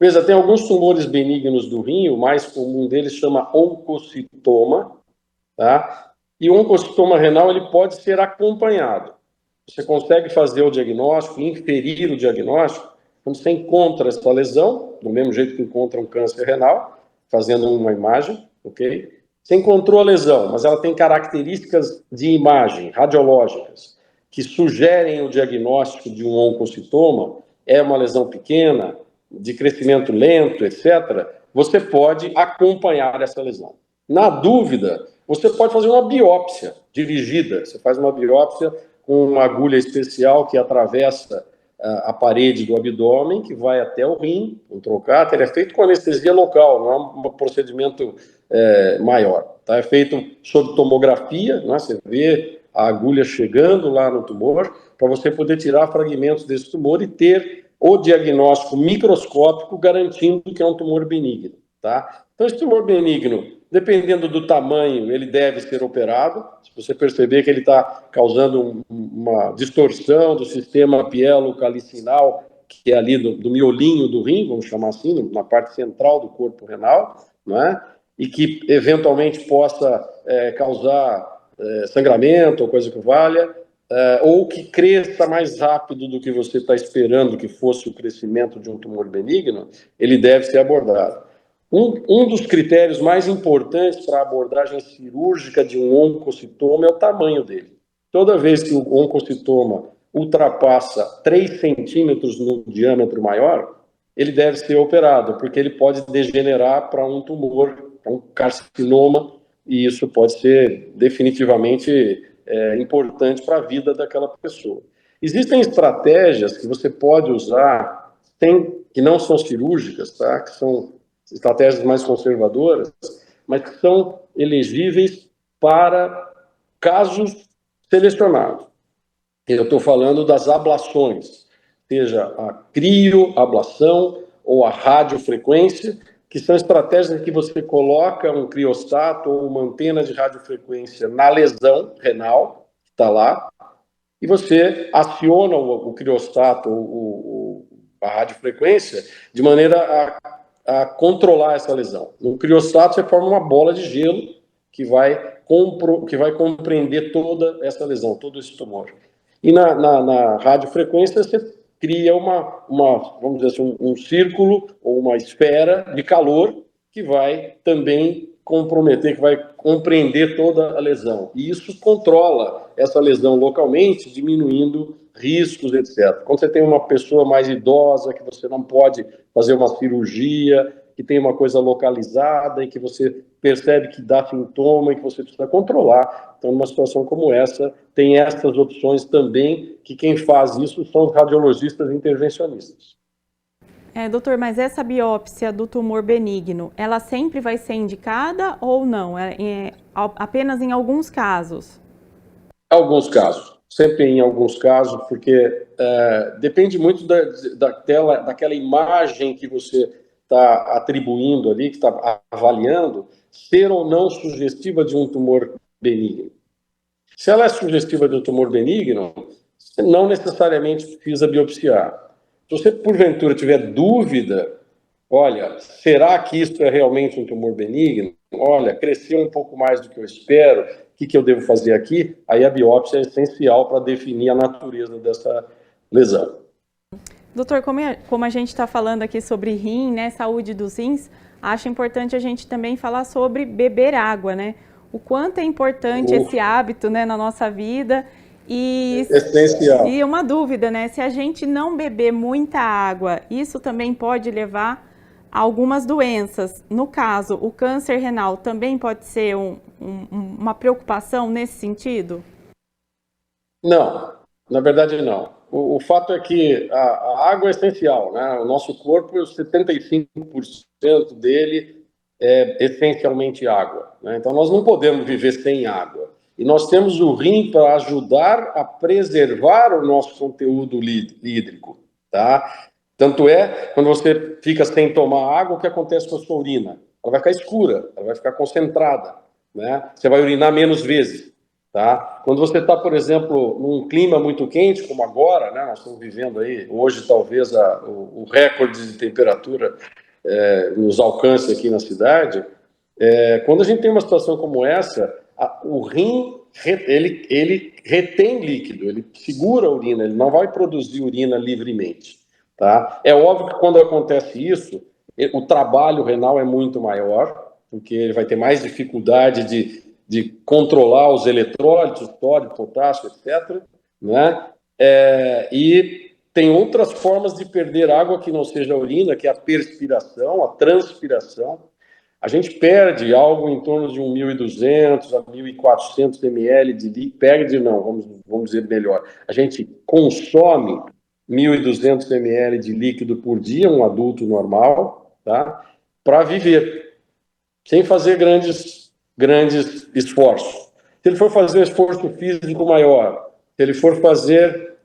Veja, tem alguns tumores benignos do rim, o mais comum deles chama oncocitoma, tá? E o oncocitoma renal ele pode ser acompanhado. Você consegue fazer o diagnóstico, inferir o diagnóstico, quando você encontra essa lesão, do mesmo jeito que encontra um câncer renal, fazendo uma imagem, ok? Você encontrou a lesão, mas ela tem características de imagem, radiológicas, que sugerem o diagnóstico de um oncocitoma, é uma lesão pequena, de crescimento lento, etc., você pode acompanhar essa lesão. Na dúvida, você pode fazer uma biópsia dirigida. Você faz uma biópsia com uma agulha especial que atravessa a parede do abdômen, que vai até o rim, um trocáter, é feito com anestesia local, não é um procedimento maior. Tá? É feito sob tomografia, né? Você vê a agulha chegando lá no tumor, para você poder tirar fragmentos desse tumor e ter o diagnóstico microscópico garantindo que é um tumor benigno. Tá? Então, esse tumor benigno, dependendo do tamanho, ele deve ser operado. Se você perceber que ele está causando uma distorção do sistema pielo-calicinal, que é ali do miolinho do rim, vamos chamar assim, na parte central do corpo renal, né? E que eventualmente possa causar sangramento ou coisa que valha, ou que cresça mais rápido do que você está esperando que fosse o crescimento de um tumor benigno, ele deve ser abordado. Um dos critérios mais importantes para a abordagem cirúrgica de um oncocitoma é o tamanho dele. Toda vez que o oncocitoma ultrapassa 3 centímetros no diâmetro maior, ele deve ser operado, porque ele pode degenerar para um tumor, um carcinoma, e isso pode ser definitivamente importante para a vida daquela pessoa. Existem estratégias que você pode usar, que não são cirúrgicas, tá? Que são estratégias mais conservadoras, mas que são elegíveis para casos selecionados. Eu estou falando das ablações, seja a crioablação ou a radiofrequência, que são estratégias em que você coloca um criostato ou uma antena de radiofrequência na lesão renal, que está lá, e você aciona o criostato ou a radiofrequência de maneira a controlar essa lesão. No criostato você forma uma bola de gelo que vai compreender toda essa lesão, todo esse tumor. E na radiofrequência você cria vamos dizer assim, um círculo ou uma esfera de calor que vai também comprometer, que vai compreender toda a lesão. E isso controla essa lesão localmente, diminuindo riscos, etc. Quando você tem uma pessoa mais idosa, que você não pode fazer uma cirurgia, que tem uma coisa localizada e que você percebe que dá sintoma e que você precisa controlar. Então, numa situação como essa, tem essas opções também, que quem faz isso são os radiologistas intervencionistas. Doutor, mas essa biópsia do tumor benigno, ela sempre vai ser indicada ou não? Apenas em alguns casos? Alguns casos. Sempre em alguns casos, porque depende muito daquela imagem que você está atribuindo ali, que está avaliando, ser ou não sugestiva de um tumor benigno. Se ela é sugestiva de um tumor benigno, você não necessariamente precisa biopsiar. Se você, porventura, tiver dúvida, olha, será que isso é realmente um tumor benigno? Olha, cresceu um pouco mais do que eu espero, o que eu devo fazer aqui? Aí a biópsia é essencial para definir a natureza dessa lesão. Doutor, como a gente está falando aqui sobre rim, né, saúde dos rins, acho importante a gente também falar sobre beber água, né? O quanto é importante esse hábito, né, na nossa vida. Essencial. E uma dúvida, né? Se a gente não beber muita água, isso também pode levar algumas doenças. No caso, o câncer renal também pode ser uma preocupação nesse sentido? Não, na verdade não. O fato é que a água é essencial, né? O nosso corpo, 75% dele é essencialmente água, né? Então nós não podemos viver sem água. E nós temos o rim para ajudar a preservar o nosso conteúdo hídrico, tá? Tanto é, quando você fica sem tomar água, o que acontece com a sua urina? Ela vai ficar escura, ela vai ficar concentrada, né? Você vai urinar menos vezes. Tá? Quando você está, por exemplo, num clima muito quente, como agora, né, nós estamos vivendo aí, hoje talvez o recorde de temperatura nos alcance aqui na cidade, quando a gente tem uma situação como essa, o rim, ele retém líquido, ele segura a urina, ele não vai produzir urina livremente. Tá? É óbvio que quando acontece isso, o trabalho renal é muito maior, porque ele vai ter mais dificuldade de controlar os eletrólitos, sódio, potássio, etc. Né? E tem outras formas de perder água que não seja a urina, que é a perspiração, a transpiração. A gente perde algo em torno de 1.200 a 1.400 ml de líquido. Perde não, vamos dizer melhor. A gente consome 1.200 ml de líquido por dia, um adulto normal, tá? Para viver, sem fazer grandes esforços. Se ele for fazer um esforço físico maior, se ele for fazer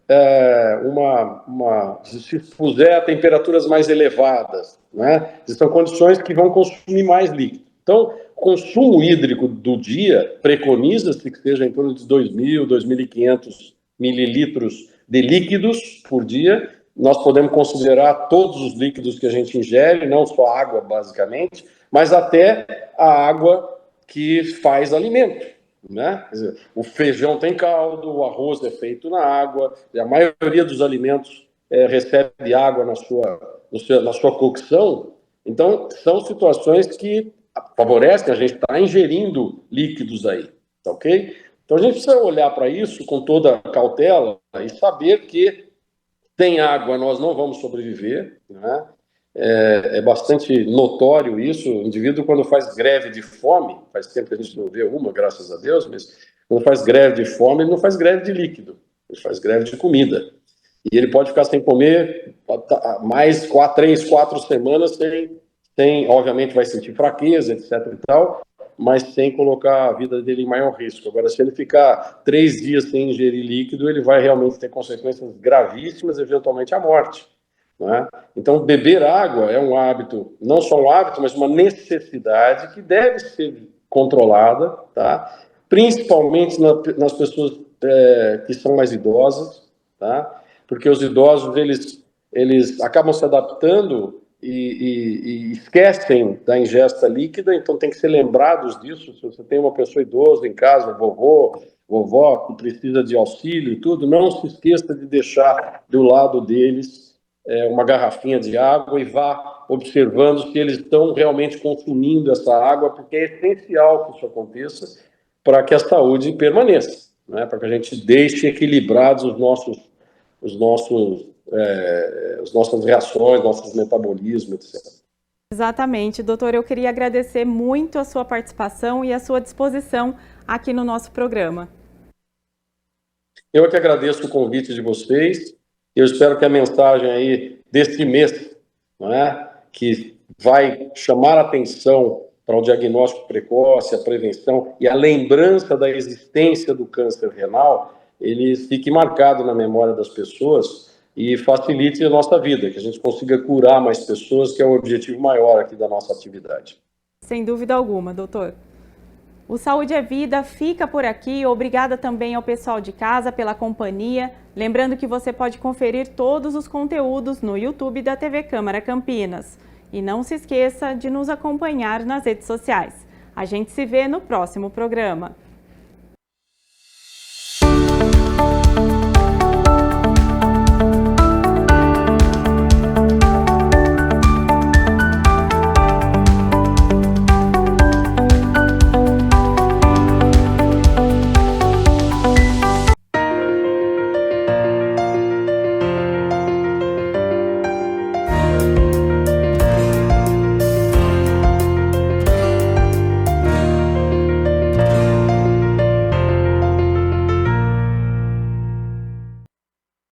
se expuser a temperaturas mais elevadas, né? São condições que vão consumir mais líquido. Então, o consumo hídrico do dia preconiza-se que seja em torno de 2.000, 2.500 mililitros de líquidos por dia. Nós podemos considerar todos os líquidos que a gente ingere, não só água, basicamente, mas até a água que faz alimento, né? Quer dizer, o feijão tem caldo, o arroz é feito na água, a maioria dos alimentos recebe água na sua cocção. Então, são situações que favorecem a gente estar ingerindo líquidos aí, tá ok? Então, a gente precisa olhar para isso com toda cautela e saber que sem água nós não vamos sobreviver, né? É bastante notório isso. O indivíduo, quando faz greve de fome, faz tempo que a gente não vê uma, graças a Deus, mas quando faz greve de fome, ele não faz greve de líquido, ele faz greve de comida. E ele pode ficar sem comer mais 3, 4 semanas obviamente vai sentir fraqueza, etc e tal, mas sem colocar a vida dele em maior risco. Agora, se ele ficar 3 dias sem ingerir líquido, ele vai realmente ter consequências gravíssimas, eventualmente a morte. Né? Então, beber água é um hábito, não só um hábito, mas uma necessidade que deve ser controlada, tá? Principalmente nas pessoas que são mais idosas, tá? Porque os idosos eles acabam se adaptando e esquecem da ingesta líquida, então tem que ser lembrados disso. Se você tem uma pessoa idosa em casa, vovó, que precisa de auxílio e tudo, não se esqueça de deixar do lado deles uma garrafinha de água e vá observando se eles estão realmente consumindo essa água, porque é essencial que isso aconteça para que a saúde permaneça, né? Para que a gente deixe equilibrados as nossas reações, nossos metabolismos, etc. Exatamente, doutor. Eu queria agradecer muito a sua participação e a sua disposição aqui no nosso programa. Eu é que agradeço o convite de vocês. Eu espero que a mensagem aí deste mês, não é, que vai chamar a atenção para o diagnóstico precoce, a prevenção e a lembrança da existência do câncer renal, ele fique marcado na memória das pessoas e facilite a nossa vida, que a gente consiga curar mais pessoas, que é o objetivo maior aqui da nossa atividade. Sem dúvida alguma, doutor. O Saúde é Vida fica por aqui. Obrigada também ao pessoal de casa pela companhia. Lembrando que você pode conferir todos os conteúdos no YouTube da TV Câmara Campinas. E não se esqueça de nos acompanhar nas redes sociais. A gente se vê no próximo programa.